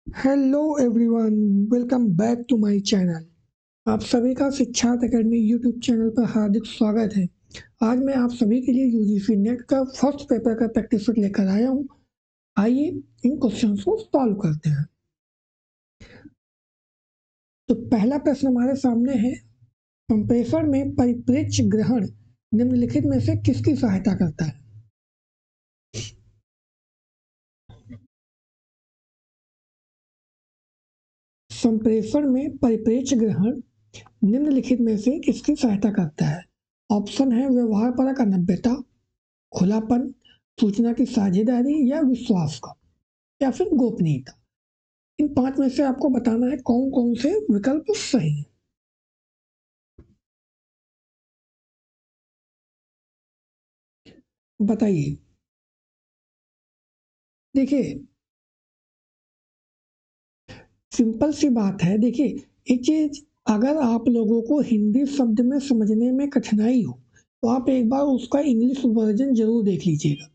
Hello everyone, welcome back to my channel. आप सभी का सिद्धार्थ एकेडमी यूट्यूब चैनल पर हार्दिक स्वागत है। आज मैं आप सभी के लिए यूजीसी नेट का फर्स्ट पेपर का प्रैक्टिस सेट लेकर आया हूँ। आइए इन क्वेश्चंस को सॉल्व करते हैं। तो पहला प्रश्न हमारे सामने है, कंप्रेसर में परिप्रेक्ष्य ग्रहण निम्नलिखित में से किसकी सहायता करता है? संप्रेषण में परिप्रेक्ष्य ग्रहण निम्नलिखित में से किसकी सहायता करता है? ऑप्शन है व्यवहारपरक अनभ्यता, खुलापन, सूचना की साझेदारी या विश्वास का, या फिर गोपनीयता। इन पांच में से आपको बताना है कौन कौन से विकल्प सही है। बताइए। देखिए, सिंपल सी बात है। देखिए, एक चीज, अगर आप लोगों को हिंदी शब्द में समझने में कठिनाई हो तो आप एक बार उसका इंग्लिश वर्जन जरूर देख लीजिएगा।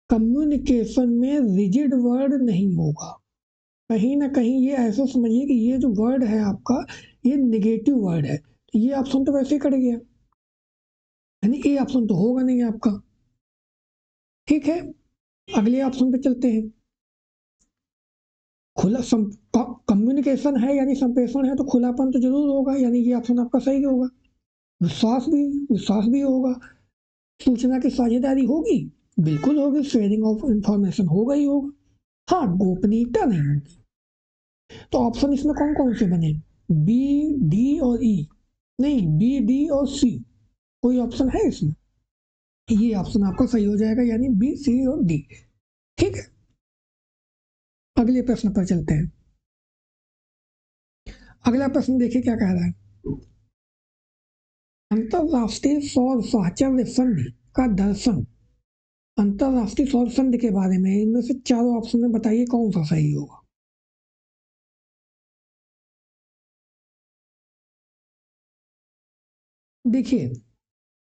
कम्युनिकेशन में रिजिड वर्ड नहीं होगा। कहीं ना कहीं ये ऐसा समझिए कि ये जो वर्ड है आपका, ये निगेटिव वर्ड है। तो ये ऑप्शन तो वैसे ही कट गया, यानी ए ऑप्शन तो होगा नहीं आपका। ठीक है, अगले ऑप्शन पे चलते हैं। खुला कम्युनिकेशन है यानी संप्रेषण है, तो खुलापन तो जरूर होगा, यानी ये ऑप्शन आपका सही होगा। विश्वास भी, विश्वास भी होगा। सूचना की साझेदारी होगी, बिल्कुल होगी। शेयरिंग ऑफ इंफॉर्मेशन होगा ही होगा। हाँ, गोपनीयता नहीं होगी। तो ऑप्शन इसमें कौन कौन से बने? बी, डी और ई। नहीं, बी, डी और सी। कोई ऑप्शन है इसमें? ये ऑप्शन आपका सही हो जाएगा, यानी बी, सी और डी। ठीक है, अगले प्रश्न पर चलते हैं। अगला प्रश्न देखिए क्या कह रहा है। अंतरराष्ट्रीय सौर साहचर्य संधि का दर्शन। अंतरराष्ट्रीय सौर संधि के बारे में इनमें से चारों ऑप्शन में बताइए कौन सा सही होगा। देखिए,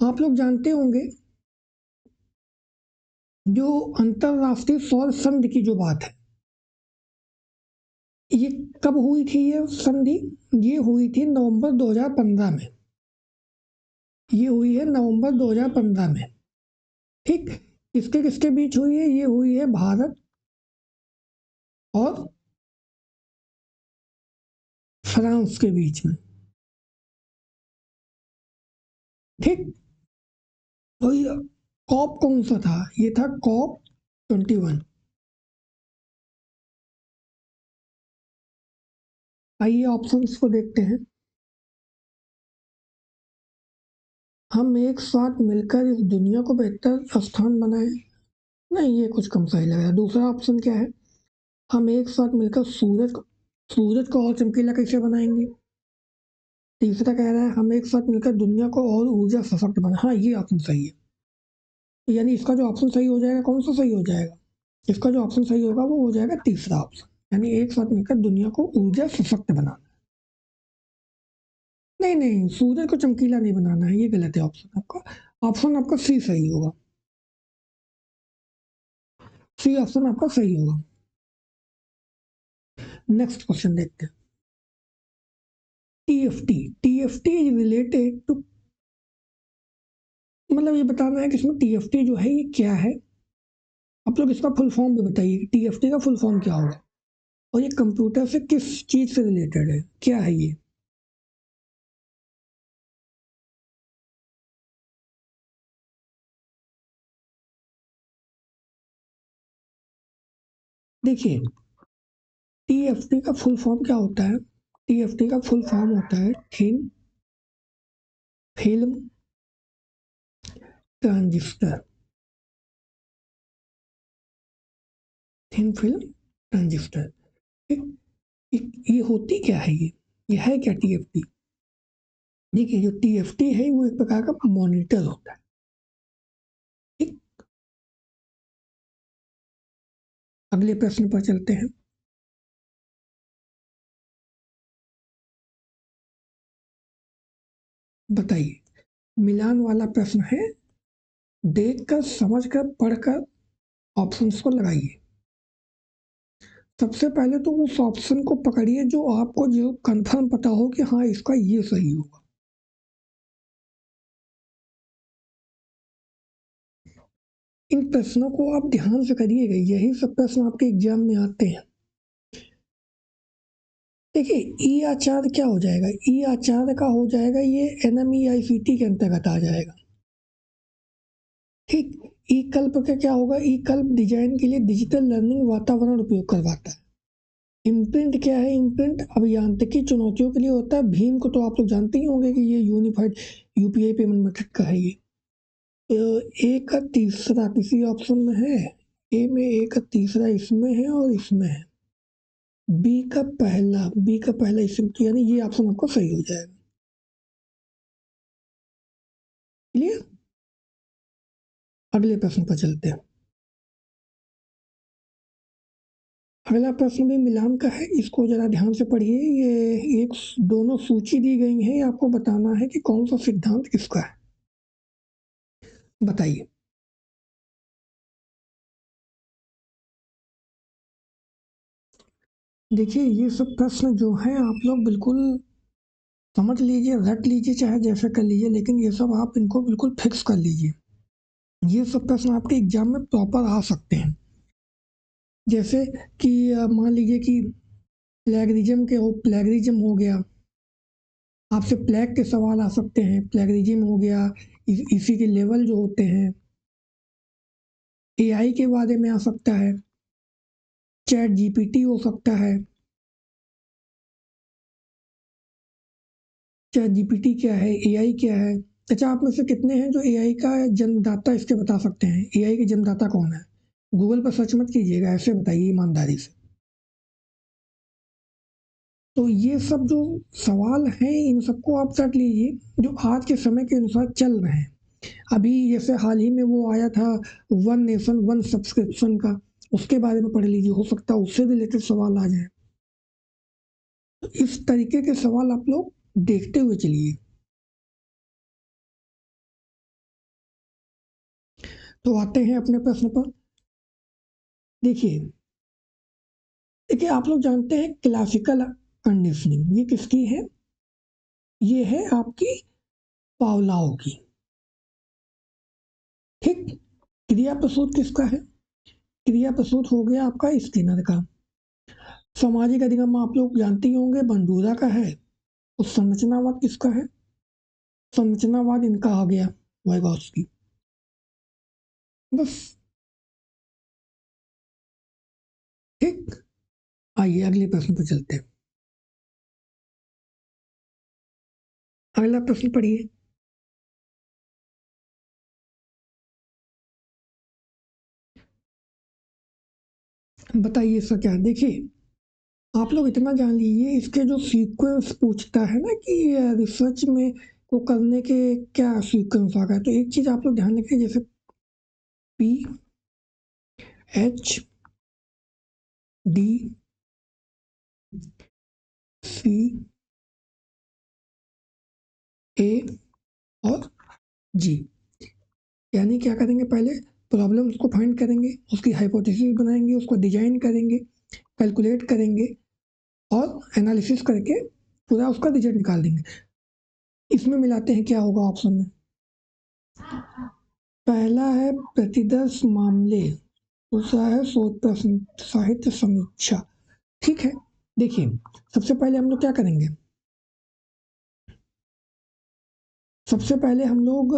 आप लोग जानते होंगे, जो अंतरराष्ट्रीय सौर संधि की जो बात है, ये कब हुई थी ये संधि? ये हुई थी नवंबर 2015 में। ये हुई है नवंबर 2015 में। ठीक, किसके किसके बीच हुई है? ये हुई है भारत और फ्रांस के बीच में। ठीक, तो ये कॉप कौन सा था? ये था कॉप 21। आइए ऑप्शंस को देखते हैं। हम एक साथ मिलकर इस दुनिया को बेहतर स्थान बनाएं। नहीं, ये कुछ कम सही लग रहा है। दूसरा ऑप्शन क्या है? हम एक साथ मिलकर सूरज को और चमकीला कैसे बनाएंगे। तीसरा कह रहा है हम एक साथ मिलकर दुनिया को और ऊर्जा सशक्त बना। हाँ, ये ऑप्शन सही है। यानी इसका जो ऑप्शन सही हो जाएगा, कौन सा सही हो जाएगा? इसका जो ऑप्शन सही होगा वो हो जाएगा तीसरा ऑप्शन, यानी एक साथ मिलकर दुनिया को ऊर्जा सशक्त बनाना। नहीं नहीं, सूरज को चमकीला नहीं बनाना है, ये गलत है ऑप्शन आपका। ऑप्शन आपका सी सही होगा। सी ऑप्शन आपका सही होगा। नेक्स्ट क्वेश्चन देखते हैं। TFT. TFT is related to, मतलब ये बताना है कि इसमें टीएफटी जो है ये क्या है। आप लोग इसका फुल फॉर्म भी बताइए, टीएफटी का फुल फॉर्म क्या होगा और ये कंप्यूटर से किस चीज से रिलेटेड है, क्या है ये? देखिए, टीएफटी का फुल फॉर्म क्या होता है? टीएफटी का फुल फॉर्म होता है thin film transistor. Thin film transistor. ये होती क्या है ये है क्या टीएफटी? देखिए, जो टीएफटी है वो एक प्रकार का मॉनिटर होता है। ठीक, अगले प्रश्न पर चलते हैं। बताइए, मिलान वाला प्रश्न है। देखकर, समझकर, पढ़कर ऑप्शंस को लगाइए। सबसे पहले तो उस ऑप्शन को पकड़िए जो आपको जो कंफर्म पता हो कि हाँ इसका ये सही होगा। इन प्रश्नों को आप ध्यान से करिएगा, यही सब प्रश्न आपके एग्जाम में आते हैं। देखिए ई आचार्य क्या हो जाएगा, ई आचार्य का हो जाएगा ये NMEICT के अंतर्गत आ जाएगा। ठीक, ई कल्प का क्या होगा, ई कल्प डिजाइन के लिए डिजिटल लर्निंग वातावरण उपयोग करवाता है। इम्प्रिंट क्या है, इम्प्रिंट अभियांत्रिकी चुनौतियों के लिए होता है। भीम को तो आप लोग जानते ही होंगे कि ये यूनिफाइड UPI पेमेंट मेथड का है। ये ए का तीसरा किसी ऑप्शन में है, ए में ए का तीसरा इसमें है और इसमें है। बी का पहला इसमें, यानी ये ऑप्शन आपको सही हो जाएगा। क्लियर। अगले प्रश्न पर चलते हैं। अगला प्रश्न भी मिलान का है, इसको जरा ध्यान से पढ़िए। ये एक दोनों सूची दी गई है, आपको बताना है कि कौन सा सिद्धांत किसका है, बताइए। देखिए ये सब प्रश्न जो है आप लोग बिल्कुल समझ लीजिए, रट लीजिए, चाहे जैसे कर लीजिए, लेकिन ये सब आप इनको बिल्कुल फिक्स कर लीजिए। ये सब प्रश्न आपके एग्जाम में प्रॉपर आ सकते हैं। जैसे कि मान लीजिए कि प्लेगरिज्म हो गया, आपसे प्लेग के सवाल आ सकते हैं। प्लेगरिज्म हो गया, इसी के लेवल जो होते हैं। AI के बारे में आ सकता है, चैट GPT हो सकता है। चैट GPT क्या है, AI क्या है। अच्छा, आप में से कितने हैं जो AI का जन्मदाता इसके बता सकते हैं, AI के जन्मदाता कौन है? गूगल पर सर्च मत कीजिएगा, ऐसे बताइए ईमानदारी से। तो ये सब जो सवाल हैं इन सबको आप रट लीजिए जो आज के समय के अनुसार चल रहे हैं। अभी जैसे हाल ही में वो आया था वन नेशन वन सब्सक्रिप्शन का, उसके बारे में पढ़ लीजिए, हो सकता है उससे रिलेटेड सवाल आ जाए। तो इस तरीके के सवाल आप लोग देखते हुए चलिए। तो आते हैं अपने प्रश्न पर। देखिए देखिए आप लोग जानते हैं क्लासिकल कंडीशनिंग ये किसकी है, ये है आपकी पावलाव की। ठीक, क्रिया प्रसूत किसका है, क्रिया प्रसूत हो गया आपका स्किनर का। सामाजिक अधिगम आप लोग जानते ही होंगे, बंडूरा का है। और संरचनावाद किसका है, संरचनावाद इनका आ गया, वाइगॉत्स्की। बस। ठीक, आइए अगले प्रश्न पर चलते हैं। अगला प्रश्न पढ़िए। बताइए इसका क्या है। देखिए आप लोग इतना जान लीजिए, इसके जो सीक्वेंस पूछता है ना कि रिसर्च में को करने के क्या सीक्वेंस आ गया, तो एक चीज आप लोग ध्यान रखिए, जैसे PHDCA और G, यानी क्या करेंगे, पहले प्रॉब्लम को फाइंड करेंगे, उसकी हाइपोथेसिस बनाएंगे, उसको डिजाइन करेंगे, कैलकुलेट करेंगे और एनालिसिस करके पूरा उसका रिजल्ट निकाल देंगे। इसमें मिलाते हैं क्या होगा ऑप्शन में। पहला है प्रतिदर्श मामले, दूसरा है शोध प्रश्न साहित्य समीक्षा। ठीक है, देखिए सबसे पहले हम लोग क्या करेंगे, सबसे पहले हम लोग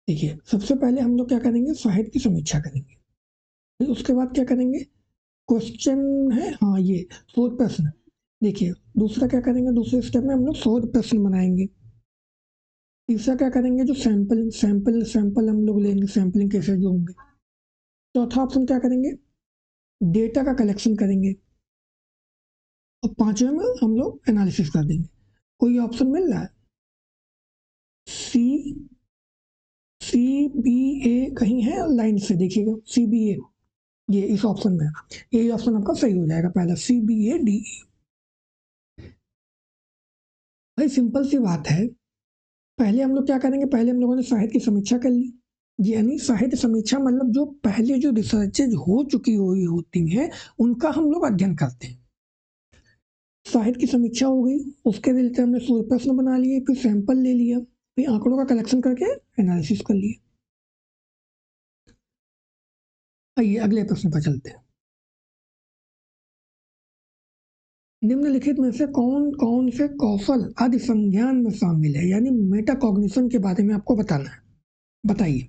देखिए सबसे पहले हम लोग क्या करेंगे, साहित्य की समीक्षा करेंगे। फिर उसके बाद क्या करेंगे, क्वेश्चन है, हाँ ये शोध प्रश्न। देखिए दूसरा क्या करेंगे, दूसरे स्टेप में हम लोग शोध प्रश्न बनाएंगे। तीसरा क्या करेंगे, जो सैंपल हम लोग लेंगे, सैंपलिंग कैसे जो होंगे। चौथा ऑप्शन क्या करेंगे, डेटा का कलेक्शन करेंगे। और पांचवें में हम लोग एनालिसिस कर देंगे। कोई ऑप्शन मिल रहा है, CBA कहीं है लाइन से देखिएगा, CBA ये इस ऑप्शन में, यही ऑप्शन आपका सही हो जाएगा, पहला CBADE। भाई सिंपल सी बात है, पहले हम लोग क्या करेंगे, पहले हम लोगों ने साहित्य की समीक्षा कर ली, यानी साहित्य समीक्षा मतलब जो पहले जो रिसर्चेज हो चुकी हुई होती हैं उनका हम लोग अध्ययन करते हैं। साहित्य की समीक्षा हो गई, उसके रिलेटेड हमने शोध प्रश्न बना लिए, फिर सैंपल ले लिया, फिर आंकड़ों का कलेक्शन करके एनालिसिस कर लिया। आइए अगले प्रश्न पर चलते हैं। निम्नलिखित में से कौन कौन से कौशल अधिसंज्ञान में शामिल है, यानी मेटाकॉग्निशन के बारे में आपको बताना है, बताइए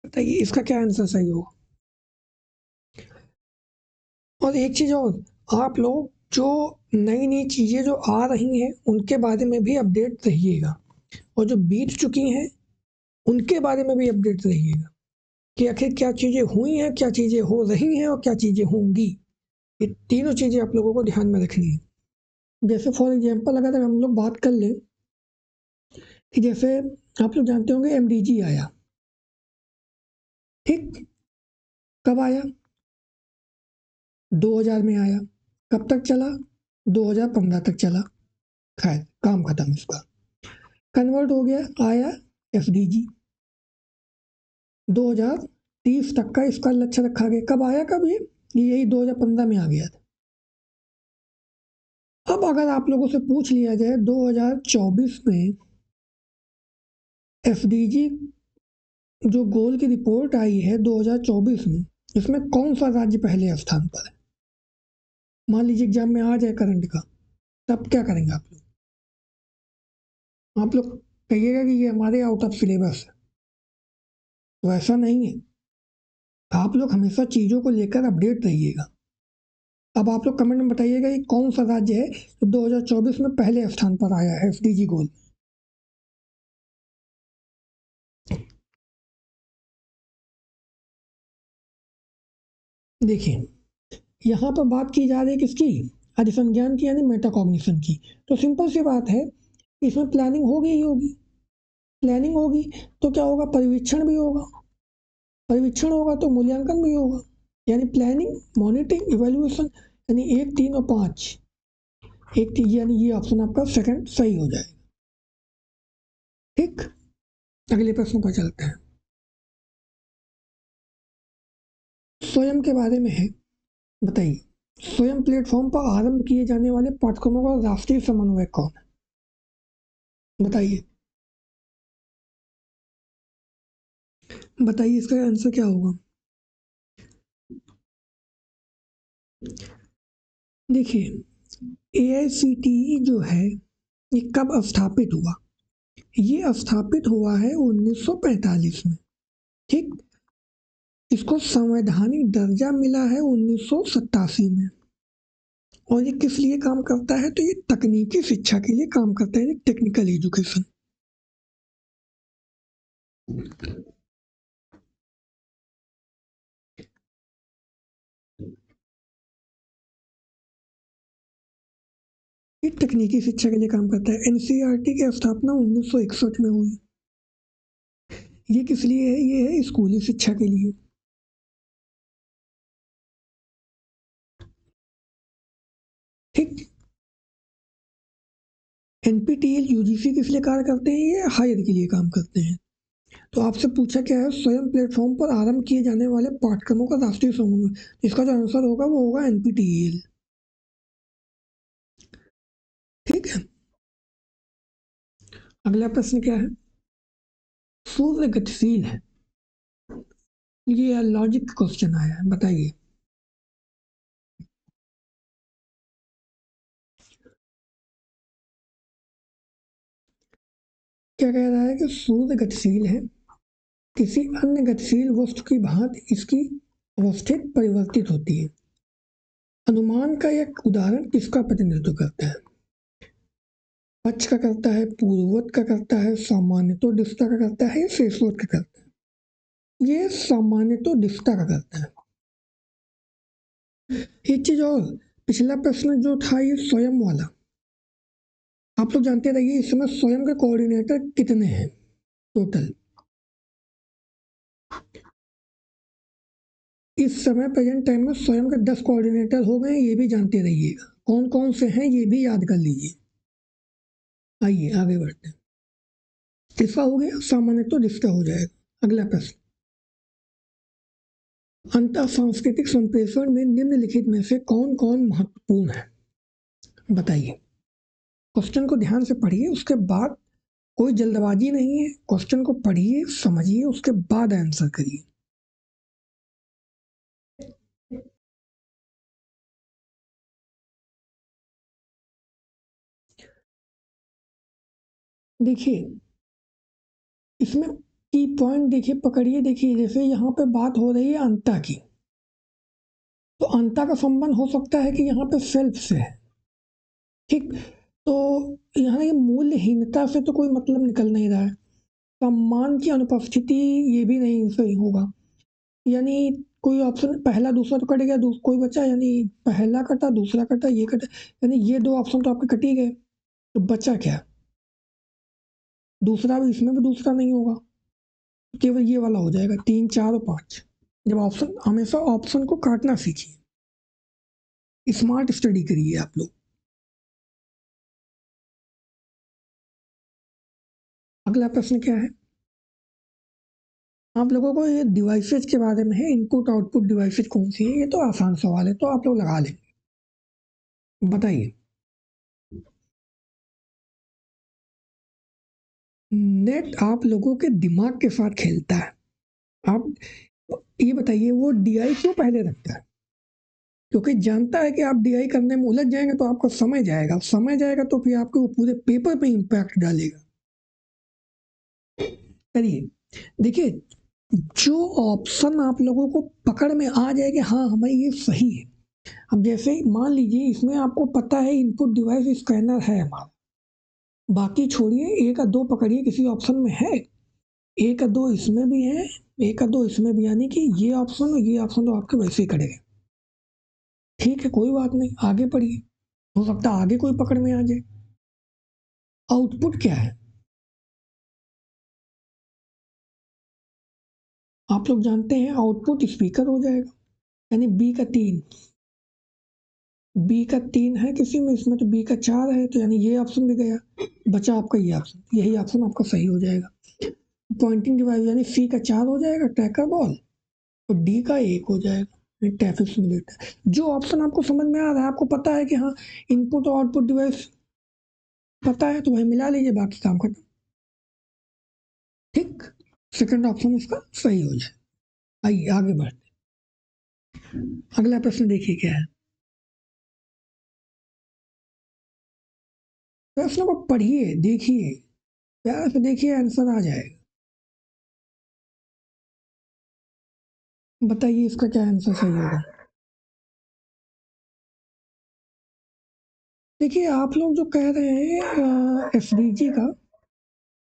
बताइए इसका क्या आंसर सही होगा। और एक चीज और, आप लोग जो नई नई चीजें जो आ रही हैं उनके बारे में भी अपडेट रहिएगा, और जो बीत चुकी हैं उनके बारे में भी अपडेट रहिएगा कि आखिर क्या चीजें हुई हैं, क्या चीजें हो रही हैं और क्या चीजें होंगी। ये तीनों चीजें आप लोगों को ध्यान में रखनी है। जैसे फॉर एग्जाम्पल अगर हम लोग बात कर लें कि जैसे आप लोग जानते होंगे MDG आया, ठीक, कब आया, 2000 में आया, कब तक चला, 2015 तक चला, खैर काम खत्म इसका, कन्वर्ट हो गया, आया FDG, 2030 तक का इसका लक्ष्य रखा गया। कब आया, कब ये यही 2015 में आ गया था। अब अगर आप लोगों से पूछ लिया जाए 2024 में FDG जो गोल की रिपोर्ट आई है 2024 में, इसमें कौन सा राज्य पहले स्थान पर है, मान लीजिए एग्जाम में आ जाए करंट का, तब क्या करेंगे आप लोग। आप लोग कहिएगा कि ये हमारे आउट ऑफ सिलेबस है, तो ऐसा नहीं है। आप लोग हमेशा चीज़ों को लेकर अपडेट रहिएगा। अब आप लोग कमेंट में बताइएगा कि कौन सा राज्य है जो 2024 में पहले स्थान पर आया है FDG गोल। देखिए यहाँ पर बात की जा रही है किसकी, अधिसंज्ञान की, यानी मेटाकॉग्निशन की। तो सिंपल सी बात है, इसमें प्लानिंग होगी ही होगी। प्लानिंग होगी तो क्या होगा, परिवीक्षण भी होगा, परिवीक्षण होगा तो मूल्यांकन भी होगा, यानी प्लानिंग, मॉनिटरिंग, इवेल्युएशन, यानी 1, 3 और 5, एक यानी ये ऑप्शन आपका सेकंड सही हो जाएगा। ठीक, अगले प्रश्न पर चलते हैं। स्वयं के बारे में है, बताइए स्वयं प्लेटफॉर्म पर आरंभ किए जाने वाले पाठ्यक्रमों का राष्ट्रीय समन्वयक कौन है, बताइए बताइए इसका आंसर क्या होगा। देखिए AICTE जो है ये कब स्थापित हुआ, ये स्थापित हुआ है 1945 में, ठीक। इसको संवैधानिक दर्जा मिला है 1987 में। और ये किस लिए काम करता है, तो ये तकनीकी शिक्षा के लिए काम करता है, टेक्निकल एजुकेशन। ये तकनीकी शिक्षा के लिए काम करता है। NCERT की स्थापना 1961 में हुई। ये किस लिए है, ये है स्कूली शिक्षा के लिए। ठीक, NPTEL UGC किस लिए कार्य करते हैं, ये हायर के लिए काम करते हैं। तो आपसे पूछा क्या है, स्वयं प्लेटफॉर्म पर आरंभ किए जाने वाले पाठ्यक्रमों का राष्ट्रीय समन्वय, इसका जो आंसर होगा वो होगा NPTEL। ठीक है, अगला प्रश्न क्या है, सूर्य गतिशील है, ये लॉजिक क्वेश्चन आया है, बताइए क्या कह रहा है कि सूर्य गतिशील है, किसी अन्य गतिशील वस्तु की भांति इसकी अवस्था परिवर्तित होती है। अनुमान का एक उदाहरण किसका प्रतिनिधित्व करता है, पक्ष का करता है, पूर्ववत का करता है, सामान्यतो दिशा का करता है, या शेषवत का करता है। ये सामान्यतो दिशा का करता है। एक चीज और, पिछला प्रश्न जो था ये स्वयं वाला, आप लोग जानते रहिए इस समय स्वयं के कोऑर्डिनेटर कितने हैं टोटल। इस समय प्रेजेंट टाइम में स्वयं के 10 कोऑर्डिनेटर हो गए, ये भी जानते रहिएगा कौन कौन से हैं, ये भी याद कर लीजिए। आइए आगे बढ़ते हैं। किसका हो गया? सामान्य तो जिसका हो जाएगा। अगला प्रश्न, अंतर सांस्कृतिक संप्रेषण में निम्नलिखित में से कौन कौन महत्वपूर्ण है? बताइए। क्वेश्चन को ध्यान से पढ़िए, उसके बाद कोई जल्दबाजी नहीं है, क्वेश्चन को पढ़िए, समझिए, उसके बाद आंसर करिए। देखिए इसमें की पॉइंट देखिए, पकड़िए। देखिए जैसे यहाँ पे बात हो रही है अंता की, तो अंता का संबंध हो सकता है कि यहाँ पे सेल्फ से है, ठीक। तो यहाँ ये मूल्यहीनता से तो कोई मतलब निकल नहीं रहा है। सम्मान की अनुपस्थिति, ये भी नहीं सही होगा। यानी कोई ऑप्शन पहला दूसरा तो कट गया, कोई बचा, यानी पहला कटा, दूसरा कटा, ये कटा, यानी ये दो ऑप्शन तो आपके कट ही गए, तो बचा क्या? दूसरा भी, इसमें भी दूसरा नहीं होगा, केवल ये वाला हो जाएगा। 3, 4 और 5। जब ऑप्शन, हमेशा ऑप्शन को काटना सीखिए, स्मार्ट स्टडी करिए आप लोग। अगला प्रश्न क्या है? आप लोगों को ये डिवाइसेज के बारे में है, इनपुट आउटपुट डिवाइसेज कौन सी है, ये तो आसान सवाल है, तो आप लोग लगा लेंगे। बताइए। नेट आप लोगों के दिमाग के साथ खेलता है। आप ये बताइए, वो डीआई क्यों पहले रखता है? क्योंकि जानता है कि आप डीआई करने में उलझ जाएंगे तो आपका समय जाएगा, समय जाएगा तो फिर आपके वो पूरे पेपर पे इम्पैक्ट डालेगा। करिए। देखिए जो ऑप्शन आप लोगों को पकड़ में आ जाएगा, हाँ हमें ये सही है। अब जैसे मान लीजिए इसमें आपको पता है इनपुट डिवाइस स्कैनर है हमारा, बाकी छोड़िए, एक या दो पकड़िए किसी ऑप्शन में है, एक या दो इसमें भी है, एक या दो इसमें भी, यानी कि ये ऑप्शन और ये ऑप्शन तो आपके वैसे ही करेगा। ठीक है, कोई बात नहीं, आगे पढ़िए, हो सकता है आगे कोई पकड़ में आ जाए। आउटपुट क्या है? आप लोग जानते हैं आउटपुट स्पीकर हो जाएगा, यानी बी का 3 है किसी में, इसमें तो बी का 4 है, तो यानी ये ऑप्शन भी गया, बचा आपका ये ऑप्शन, यही ऑप्शन आपका सही हो जाएगा। पॉइंटिंग डिवाइस यानी सी का 4 हो जाएगा, ट्रैकर बॉल, और डी का 1 हो जाएगा, ट्रैफिक सिमुलेटर। जो ऑप्शन आपको समझ में आ रहा है, आपको पता है कि हाँ इनपुट और आउटपुट डिवाइस पता है, तो वही मिला लीजिए, बाकी काम खत्म। ठीक, सेकंड ऑप्शन इसका सही हो जाए। आइए आगे बढ़ते, अगला प्रश्न देखिए क्या है। प्रश्न को पढ़िए, देखिए, प्यार से देखिए, आंसर आ जाएगा। बताइए इसका क्या आंसर सही होगा। देखिए आप लोग जो कह रहे हैं एसडीजी का,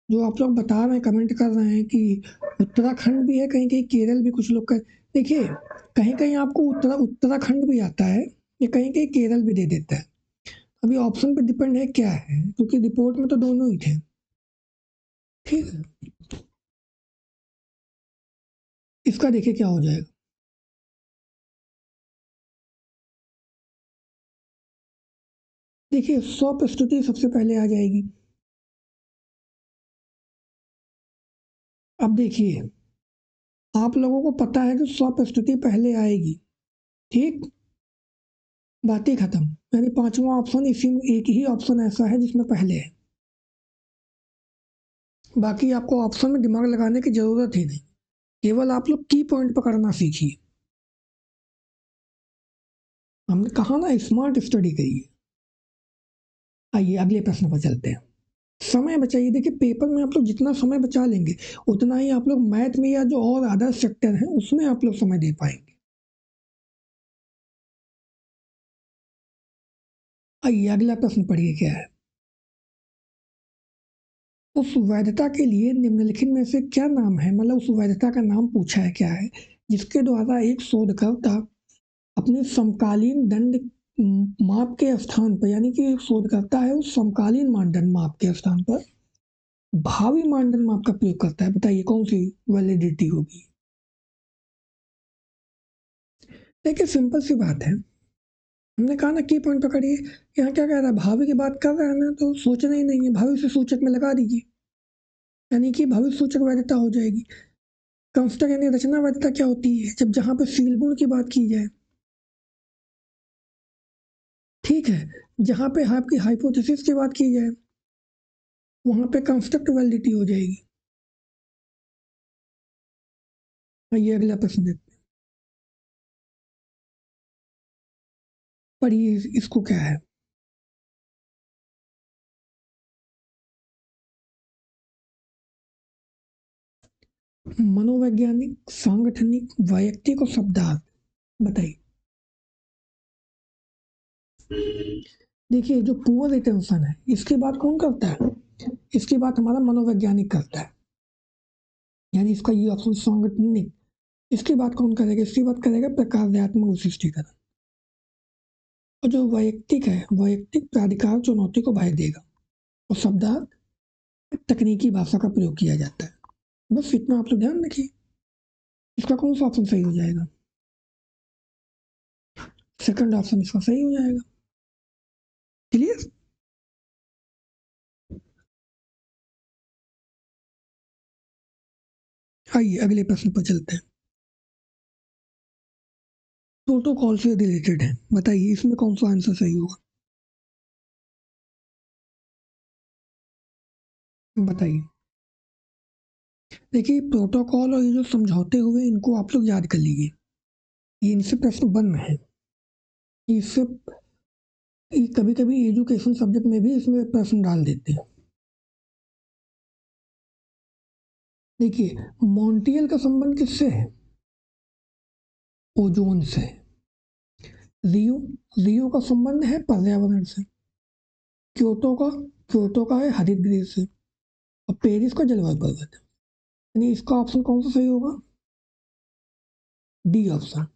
जो आप लोग बता रहे हैं, कमेंट कर रहे हैं कि उत्तराखंड भी है, कहीं कहीं केरल भी कुछ लोग कर, देखिए कहीं कहीं आपको उत्तराखंड भी आता है, या कहीं कहीं केरल भी दे देता है। अभी ऑप्शन पे डिपेंड है क्या है, क्योंकि रिपोर्ट में तो दोनों ही थे। ठीक है, इसका देखिए क्या हो जाएगा। देखिए 100 प्रस्तुति सबसे पहले आ जाएगी। अब देखिए आप लोगों को पता है कि 100 प्रस्तुति पहले आएगी, ठीक, बात ही खत्म। यानी पांचवा ऑप्शन, इसी में एक ही ऑप्शन ऐसा है जिसमें पहले है, बाकी आपको ऑप्शन में दिमाग लगाने की जरूरत ही नहीं, केवल आप लोग की पॉइंट पकड़ना सीखिए। हमने कहा ना स्मार्ट स्टडी करिए। आइए अगले प्रश्न पर चलते हैं। समय बचाइए। देखिए पेपर में आप लोग जितना समय बचा लेंगे, उतना ही आप लोग मैथ में या जो और अदर सेक्टर है उसमें आप लोग समय दे पाएंगे। आइए अगला प्रश्न पढ़िए क्या है। उस वैधता के लिए निम्नलिखित में से क्या नाम है, मतलब उस वैधता का नाम पूछा है क्या है, जिसके द्वारा एक शोधकर्ता अपने समकालीन दंड माप के स्थान पर, यानी कि एक शोधकर्ता है उस समकालीन मानदंड माप के स्थान पर भावी मानदंड माप का प्रयोग करता है। बताइए कौन सी वैलिडिटी होगी। देखिए सिंपल सी बात है, हमने कहा ना की पॉइंट पकड़िए। यहाँ क्या कह रहा है, भावी की बात कर रहा है ना, तो सोचना ही नहीं है, भावी से सूचक में लगा दीजिए। यानी कि भविष्य सूचक वैधता हो जाएगी। कंस्ट्रक्ट यानी रचना वैधता क्या होती है? जब जहाँ पे शील गुण की बात की जाए, ठीक है, जहाँ पे आपकी हाइपोथेसिस की बात की जाए वहाँ पे कंस्ट्रक्ट वैलिडिटी हो जाएगी। ये अगला प्रश्न देखते हैं, पढ़िए इसको क्या है। मनोवैज्ञानिक, सांगठनिक, वैयक्तिक और शब्दार्थ, बताइए। देखिए जो पुअर रिटेंशन है इसकी बात कौन करता है? इसकी बात हमारा मनोवैज्ञानिक करता है, यानी इसका ये ऑप्शन सांगठनिक। इसकी बात कौन करेगा? इसकी बात करेगा प्रकार्यात्मक विशिष्टीकरण। और जो वैयक्तिक है, वैयक्तिक प्राधिकार चुनौती को भाई देगा। और शब्दार्थ तकनीकी भाषा का प्रयोग किया जाता है। बस इतना आप लोग ध्यान रखिए। इसका कौन सा ऑप्शन सही हो जाएगा? सेकंड ऑप्शन इसका सही हो जाएगा। क्लियर? आइए अगले प्रश्न पर चलते हैं। प्रोटोकॉल से रिलेटेड है, बताइए इसमें कौन सा आंसर सही होगा? बताइए। देखिए प्रोटोकॉल और ये जो समझौते हुए इनको आप लोग याद कर लीजिए, ये इनसे प्रश्न बन रहे हैं। इससे कभी कभी एजुकेशन सब्जेक्ट में भी इसमें प्रश्न डाल देते हैं। देखिए मॉन्टियल का संबंध किससे है? ओजोन से। रियो, रियो का संबंध है पर्यावरण से। क्योटो का, क्योटो का है हरित गृह से। और पेरिस का जलवायु पर्वत है। यानी इसका ऑप्शन कौन सा सही होगा? D option.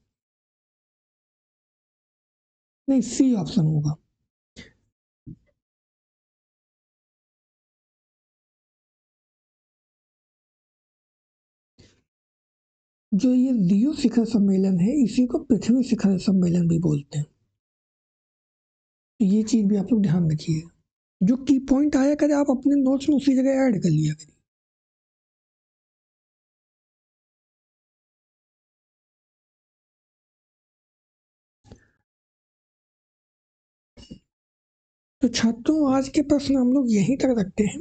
नहीं, सी ऑप्शन होगा। जो ये रियो शिखर सम्मेलन है इसी को पृथ्वी शिखर सम्मेलन भी बोलते हैं। ये चीज भी आप लोग ध्यान रखिए। जो की पॉइंट आया करे आप अपने नोट्स में उसी जगह ऐड कर लिया करिए। तो छात्रों आज के प्रश्न हम लोग यहीं तक रखते हैं।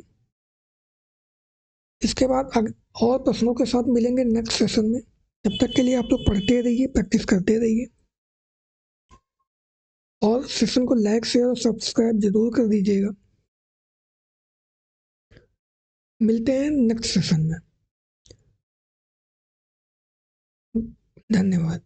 इसके बाद और प्रश्नों के साथ मिलेंगे नेक्स्ट सेशन में। तब तक के लिए आप लोग पढ़ते रहिए, प्रैक्टिस करते रहिए और सेशन को लाइक शेयर और सब्सक्राइब जरूर कर दीजिएगा। मिलते हैं नेक्स्ट सेशन में। धन्यवाद।